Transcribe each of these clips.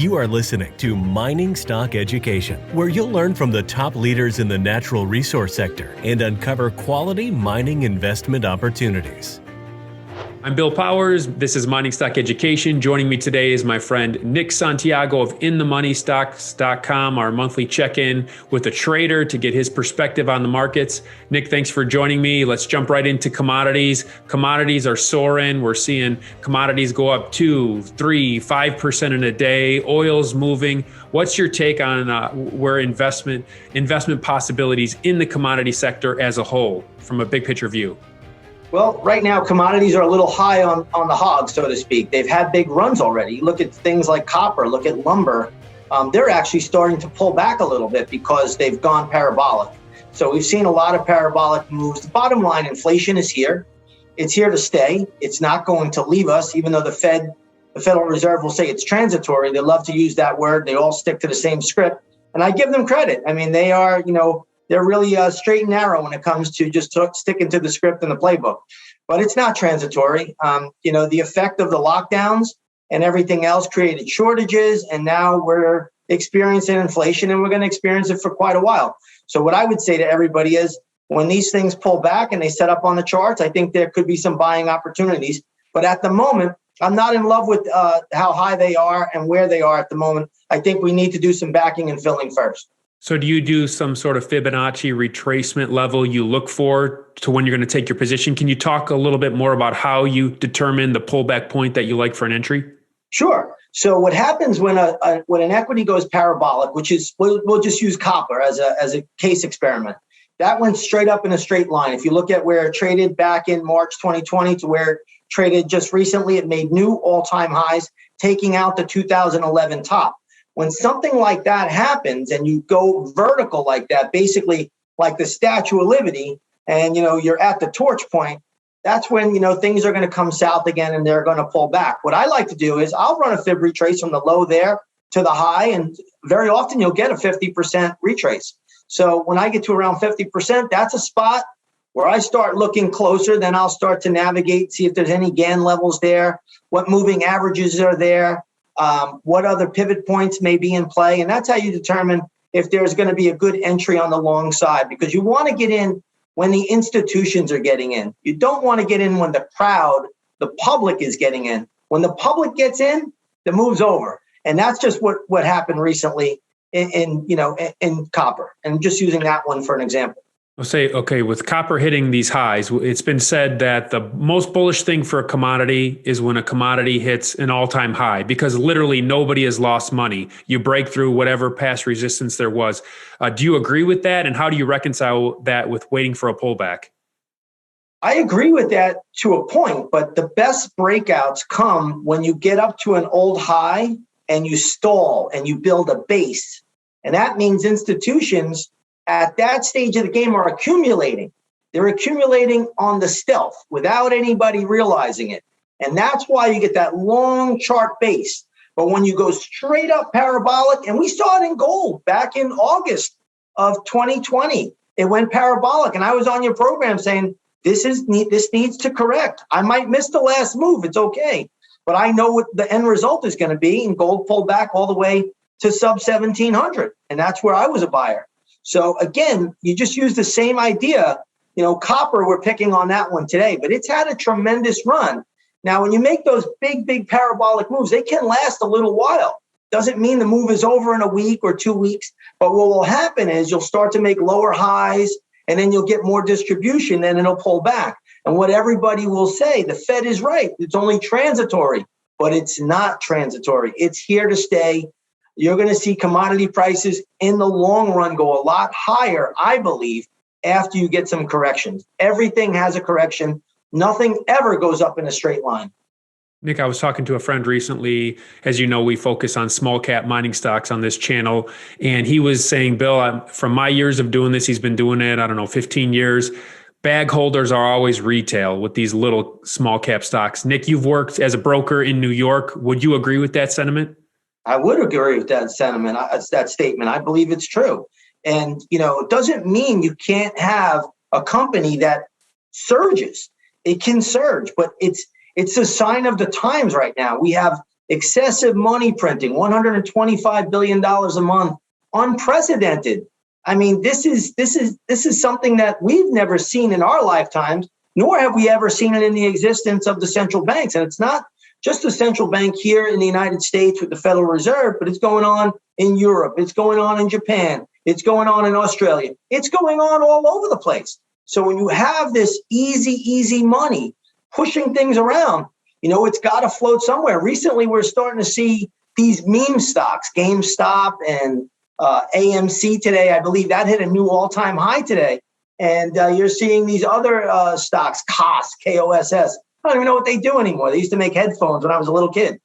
You are listening to Mining Stock Education, where you'll learn from the top leaders in the natural resource sector and uncover quality mining investment opportunities. I'm Bill Powers. This is Mining Stock Education. Joining me today is my friend Nick Santiago of MiningStockEducation.com, our monthly check-in with a trader to get his perspective on the markets. Nick, thanks for joining me. Let's jump right into commodities. Commodities are soaring. We're seeing commodities go up 2, 3, 5% in a day. Oil's moving. What's your take on where investment possibilities in the commodity sector as a whole from a big picture view? Well, right now, commodities are a little high on the hog, so to speak. They've had big runs already. Look at things like copper, look at lumber. They're actually starting to pull back a little bit because they've gone parabolic. So we've seen a lot of parabolic moves. The bottom line, inflation is here. It's here to stay. It's not going to leave us, even though the Federal Reserve will say it's transitory. They love to use that word. They all stick to the same script. And I give them credit. I mean, they are, they're really straight and narrow when it comes to just sticking to the script and the playbook. But it's not transitory. The effect of the lockdowns and everything else created shortages, and now we're experiencing inflation, and we're going to experience it for quite a while. So what I would say to everybody is when these things pull back and they set up on the charts, I think there could be some buying opportunities. But at the moment, I'm not in love with how high they are and where they are at the moment. I think we need to do some backing and filling first. So do you do some sort of Fibonacci retracement level you look for to when you're going to take your position? Can you talk a little bit more about how you determine the pullback point that you like for an entry? Sure. So what happens when an equity goes parabolic, which is, we'll just use copper as a case experiment. That went straight up in a straight line. If you look at where it traded back in March 2020 to where it traded just recently, it made new all-time highs, taking out the 2011 top. When something like that happens and you go vertical like that, basically like the Statue of Liberty, and you're at the torch point, that's when things are going to come south again and they're going to pull back. What I like to do is I'll run a fib retrace from the low there to the high, and very often you'll get a 50% retrace. So when I get to around 50%, that's a spot where I start looking closer. Then I'll start to navigate, see if there's any GAN levels there, what moving averages are there. What other pivot points may be in play. And that's how you determine if there's going to be a good entry on the long side, because you want to get in when the institutions are getting in. You don't want to get in when the crowd, the public is getting in. When the public gets in, the move's over. And that's just what happened recently in copper. And I'm just using that one for an example. I'll say, okay, with copper hitting these highs, it's been said that the most bullish thing for a commodity is when a commodity hits an all-time high, because literally nobody has lost money. You break through whatever past resistance there was. Do you agree with that? And how do you reconcile that with waiting for a pullback? I agree with that to a point, but the best breakouts come when you get up to an old high and you stall and you build a base. And that means institutions at that stage of the game are accumulating. They're accumulating on the stealth without anybody realizing it. And that's why you get that long chart base. But when you go straight up parabolic, and we saw it in gold back in August of 2020, it went parabolic. And I was on your program saying, this needs to correct. I might miss the last move. It's okay. But I know what the end result is going to be. And gold pulled back all the way to sub 1700. And that's where I was a buyer. So again, you just use the same idea. Copper, we're picking on that one today, but it's had a tremendous run. Now, when you make those big parabolic moves, they can last a little while. Doesn't mean the move is over in a week or 2 weeks, but what will happen is you'll start to make lower highs, and then you'll get more distribution, and it'll pull back. And what everybody will say, the Fed is right. It's only transitory, but it's not transitory. It's here to stay. You're going to see commodity prices in the long run go a lot higher, I believe, after you get some corrections. Everything has a correction. Nothing ever goes up in a straight line. Nick, I was talking to a friend recently. As you know, we focus on small cap mining stocks on this channel. And he was saying, Bill, from my years of doing this, he's been doing it, 15 years. Bag holders are always retail with these little small cap stocks. Nick, you've worked as a broker in New York. Would you agree with that sentiment? I would agree with that sentiment, that statement. I believe it's true. And, it doesn't mean you can't have a company that surges. It can surge, but it's a sign of the times right now. We have excessive money printing, $125 billion a month, unprecedented. I mean, this is something that we've never seen in our lifetimes, nor have we ever seen it in the existence of the central banks. And it's not just the central bank here in the United States with the Federal Reserve, but it's going on in Europe. It's going on in Japan. It's going on in Australia. It's going on all over the place. So when you have this easy money pushing things around, it's got to float somewhere. Recently, we're starting to see these meme stocks, GameStop and AMC today. I believe that hit a new all-time high today. And you're seeing these other stocks, KOSS. I don't even know what they do anymore. They used to make headphones when I was a little kid.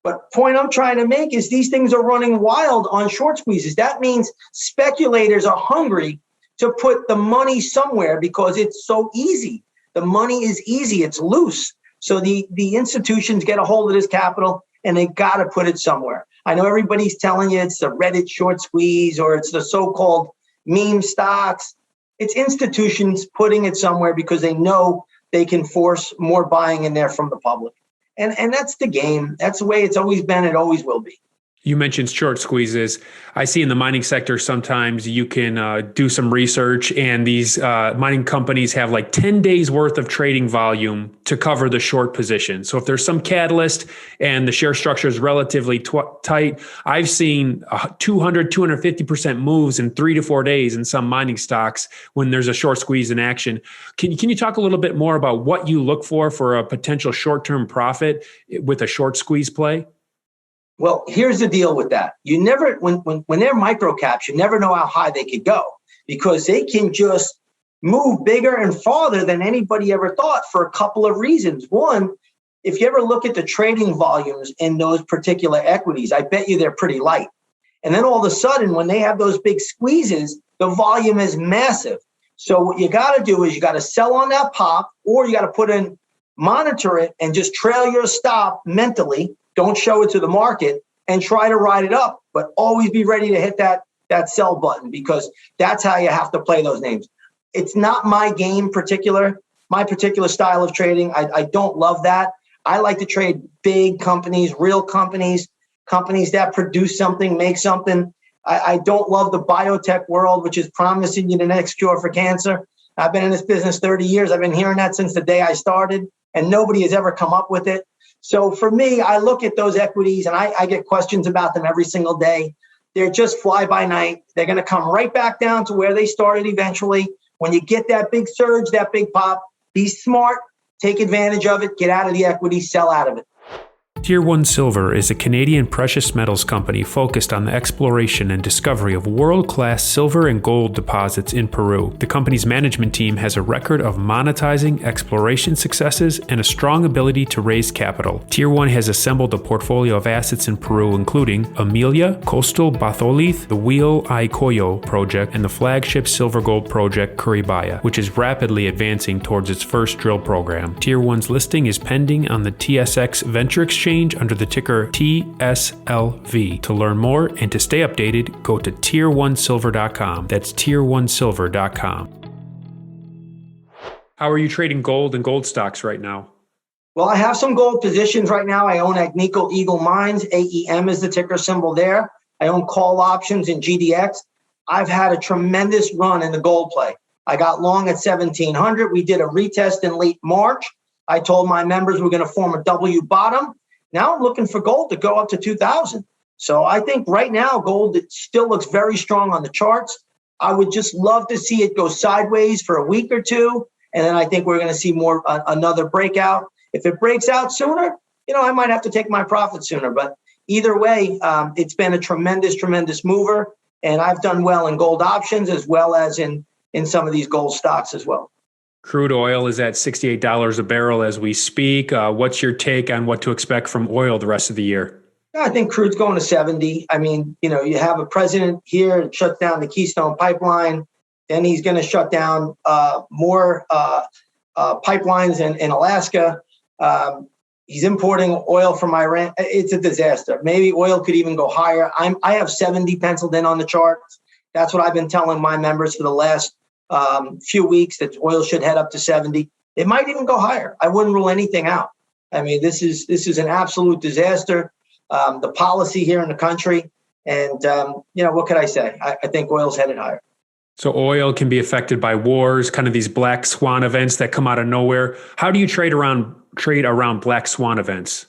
But point I'm trying to make is these things are running wild on short squeezes. That means speculators are hungry to put the money somewhere because it's so easy. The money is easy. It's loose. So the institutions get a hold of this capital and they got to put it somewhere. I know everybody's telling you it's the Reddit short squeeze or it's the so-called meme stocks. It's institutions putting it somewhere because they know they can force more buying in there from the public. And that's the game. That's the way it's always been. It always will be. You mentioned short squeezes. I see in the mining sector, sometimes you can do some research and these mining companies have like 10 days worth of trading volume to cover the short position. So if there's some catalyst and the share structure is relatively tight, I've seen 200, 250% moves in 3 to 4 days in some mining stocks when there's a short squeeze in action. Can you talk a little bit more about what you look for a potential short-term profit with a short squeeze play? Well, here's the deal with that. You never, when they're micro caps, you never know how high they could go because they can just move bigger and farther than anybody ever thought for a couple of reasons. One, if you ever look at the trading volumes in those particular equities, I bet you they're pretty light. And then all of a sudden, when they have those big squeezes, the volume is massive. So what you got to do is you got to sell on that pop, or you got to monitor it and just trail your stop mentally. Don't show it to the market and try to ride it up, but always be ready to hit that sell button because that's how you have to play those names. It's not my my particular style of trading. I don't love that. I like to trade big companies, real companies that produce something, make something. I don't love the biotech world, which is promising you the next cure for cancer. I've been in this business 30 years. I've been hearing that since the day I started, and nobody has ever come up with it. So for me, I look at those equities and I get questions about them every single day. They're just fly by night. They're going to come right back down to where they started eventually. When you get that big surge, that big pop, be smart, take advantage of it, get out of the equity, sell out of it. Tier 1 Silver is a Canadian precious metals company focused on the exploration and discovery of world-class silver and gold deposits in Peru. The company's management team has a record of monetizing exploration successes and a strong ability to raise capital. Tier 1 has assembled a portfolio of assets in Peru, including Amelia, Coastal Batholith, the Wheel Icoyo project, and the flagship silver-gold project Curibaya, which is rapidly advancing towards its first drill program. Tier 1's listing is pending on the TSX Venture Exchange under the ticker TSLV. To learn more and to stay updated, go to tier1silver.com. That's tier1silver.com. How are you trading gold and gold stocks right now? Well, I have some gold positions right now. I own Agnico Eagle Mines. AEM is the ticker symbol there. I own call options in GDX. I've had a tremendous run in the gold play. I got long at 1,700. We did a retest in late March. I told my members we're going to form a W bottom. Now I'm looking for gold to go up to 2,000. So I think right now gold, it still looks very strong on the charts. I would just love to see it go sideways for a week or two. And then I think we're going to see more another breakout. If it breaks out sooner, I might have to take my profit sooner. But either way, it's been a tremendous mover. And I've done well in gold options as well as in some of these gold stocks as well. Crude oil is at $68 a barrel as we speak. What's your take on what to expect from oil the rest of the year? I think crude's going to 70. I mean, you have a president here that shuts down the Keystone Pipeline. Then he's going to shut down more pipelines in Alaska. He's importing oil from Iran. It's a disaster. Maybe oil could even go higher. I have 70 penciled in on the chart. That's what I've been telling my members for the last few weeks, that oil should head up to 70. It might even go higher. I wouldn't rule anything out. I mean, this is an absolute disaster. the policy here in the country. And, what could I say? I think oil's headed higher. So oil can be affected by wars, kind of these black swan events that come out of nowhere. How do you trade around black swan events?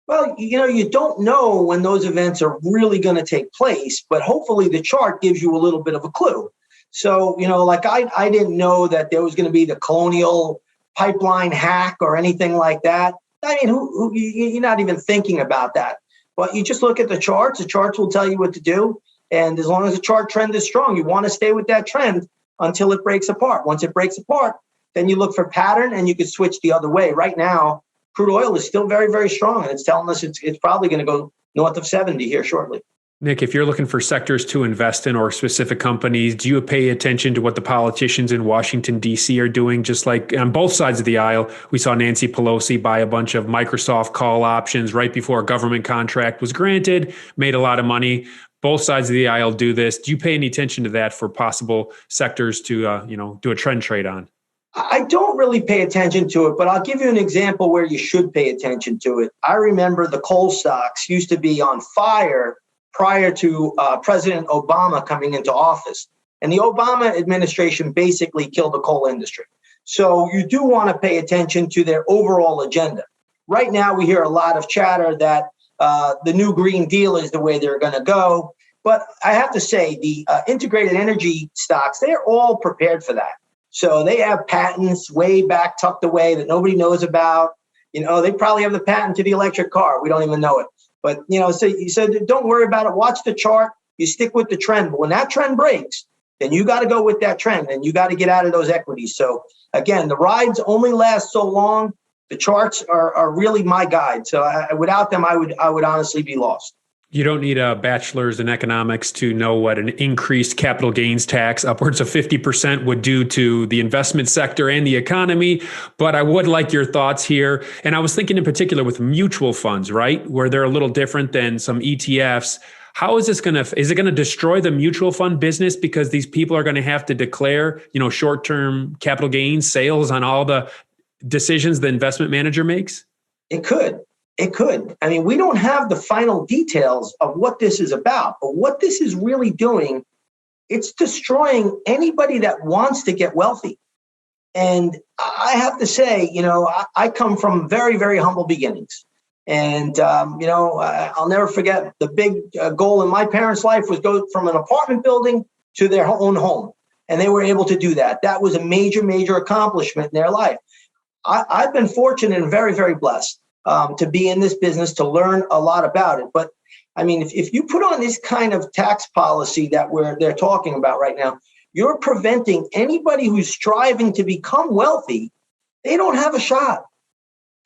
Well, you don't know when those events are really going to take place, but hopefully the chart gives you a little bit of a clue. So, like I didn't know that there was going to be the Colonial Pipeline hack or anything like that. I mean, you're not even thinking about that. But you just look at the charts. The charts will tell you what to do. And as long as the chart trend is strong, you want to stay with that trend until it breaks apart. Once it breaks apart, then you look for pattern and you can switch the other way. Right now, crude oil is still very, very strong. And it's telling us it's probably going to go north of 70 here shortly. Nick, if you're looking for sectors to invest in or specific companies, do you pay attention to what the politicians in Washington, D.C. are doing? Just like on both sides of the aisle, we saw Nancy Pelosi buy a bunch of Microsoft call options right before a government contract was granted, made a lot of money. Both sides of the aisle do this. Do you pay any attention to that for possible sectors to, do a trend trade on? I don't really pay attention to it, but I'll give you an example where you should pay attention to it. I remember the coal stocks used to be on fire prior to President Obama coming into office. And the Obama administration basically killed the coal industry. So you do want to pay attention to their overall agenda. Right now, we hear a lot of chatter that the new Green Deal is the way they're going to go. But I have to say, the integrated energy stocks, they're all prepared for that. So they have patents way back tucked away that nobody knows about. They probably have the patent to the electric car. We don't even know it. But, so don't worry about it. Watch the chart. You stick with the trend. But when that trend breaks, then you got to go with that trend and you got to get out of those equities. So, again, the rides only last so long. The charts are really my guide. So without them, I would honestly be lost. You don't need a bachelor's in economics to know what an increased capital gains tax upwards of 50% would do to the investment sector and the economy. But I would like your thoughts here. And I was thinking in particular with mutual funds, right, where they're a little different than some ETFs. How is this is it going to destroy the mutual fund business because these people are going to have to declare, short-term capital gains sales on all the decisions the investment manager makes? It could. I mean, we don't have the final details of what this is about, but what this is really doing, it's destroying anybody that wants to get wealthy. And I have to say, I come from very, very humble beginnings. And, I'll never forget the big goal in my parents' life was go from an apartment building to their own home. And they were able to do that. That was a major, major accomplishment in their life. I've been fortunate and very, very blessed to be in this business, to learn a lot about it. But I mean, if you put on this kind of tax policy that they're talking about right now, you're preventing anybody who's striving to become wealthy. They don't have a shot.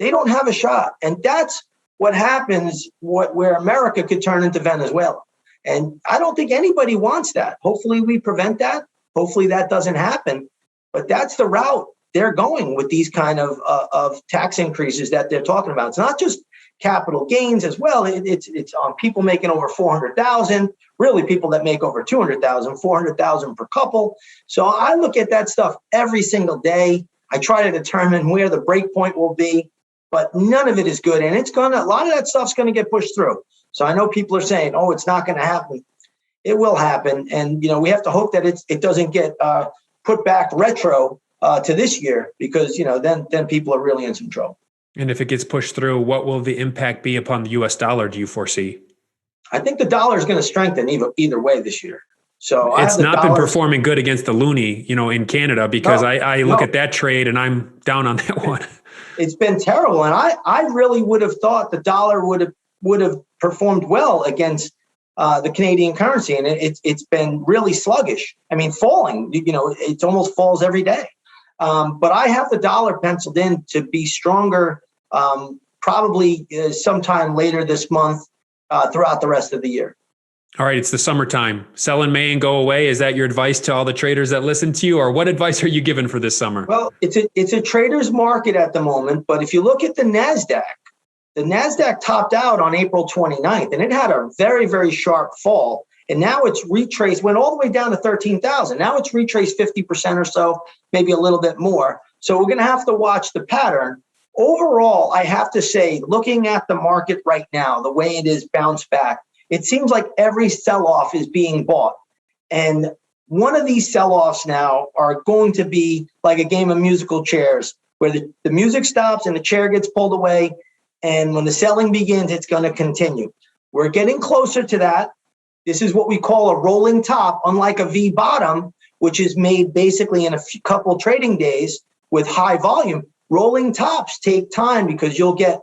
And that's what happens where America could turn into Venezuela. And I don't think anybody wants that. Hopefully we prevent that. Hopefully that doesn't happen. But that's the route they're going with these kind of tax increases that they're talking about. It's not just capital gains as well. It's on people making over 400,000, really people that make over 200,000, 400,000 per couple. So I look at that stuff every single day. I try to determine where the break point will be, but none of it is good. And a lot of that stuff's going to get pushed through. So I know people are saying, oh, it's not going to happen. It will happen. And, we have to hope that it doesn't get put back retro to this year, because then people are really in some trouble. And if it gets pushed through, what will the impact be upon the U.S. dollar, do you foresee? I think the dollar is going to strengthen either way this year. So it's not been performing good against the loonie, in Canada, because I look at that trade and I'm down on that one. It's been terrible, and I really would have thought the dollar would have performed well against the Canadian currency, and it's been really sluggish. I mean, falling. It almost falls every day. But I have the dollar penciled in to be stronger, probably sometime later this month, throughout the rest of the year. All right, it's the summertime. Sell in May and go away. Is that your advice to all the traders that listen to you, or what advice are you given for this summer? Well, it's a trader's market at the moment, but if you look at the NASDAQ topped out on April 29th, and it had a very, very sharp fall. And now it's retraced, went all the way down to 13,000. Now it's retraced 50% or so, maybe a little bit more. So we're going to have to watch the pattern. overall, I have to say, looking at the market right now, the way it is bounced back, it seems like every sell-off is being bought. And one of these sell-offs now are going to be like a game of musical chairs, where the music stops and the chair gets pulled away. And when the selling begins, it's going to continue. We're getting closer to that. This is what we call a rolling top, unlike a V bottom, which is made basically in a couple trading days with high volume. Rolling tops take time because you'll get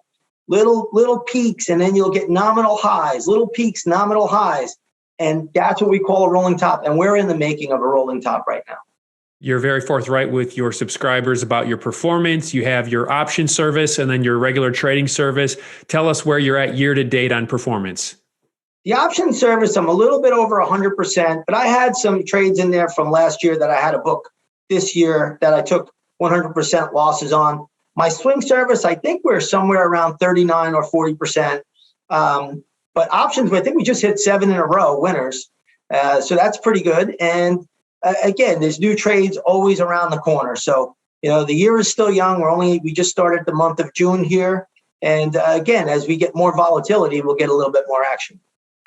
little peaks, and then you'll get nominal highs, little peaks, nominal highs. And that's what we call a rolling top. And we're in the making of a rolling top right now. You're very forthright with your subscribers about your performance. You have your option service and then your regular trading service. Tell us where you're at year to date on performance. The option service, I'm a little bit over 100%, but I had some trades in there from last year that I had to book this year that I took 100% losses on. My swing service, I think we're somewhere around 39 or 40%. But options, I think we just hit 7 in a row winners. So that's pretty good. And again, there's new trades always around the corner. So, the year is still young. We just started the month of June here. And again, as we get more volatility, we'll get a little bit more action.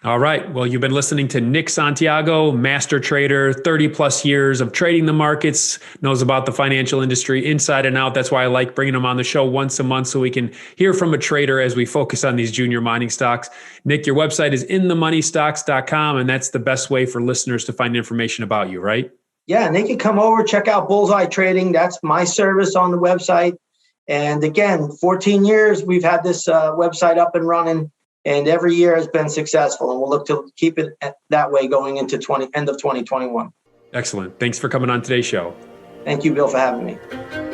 All right. Well, you've been listening to Nick Santiago, master trader, 30 plus years of trading the markets, knows about the financial industry inside and out. That's why I like bringing him on the show once a month so we can hear from a trader as we focus on these junior mining stocks. Nick, your website is MiningStockEducation.com, and that's the best way for listeners to find information about you, right? Yeah, and they can come over, check out Bullseye Trading. That's my service on the website. And again, 14 years we've had this website up and running. And every year has been successful, and we'll look to keep it that way going into end of 2021. Excellent. Thanks for coming on today's show. Thank you, Bill, for having me.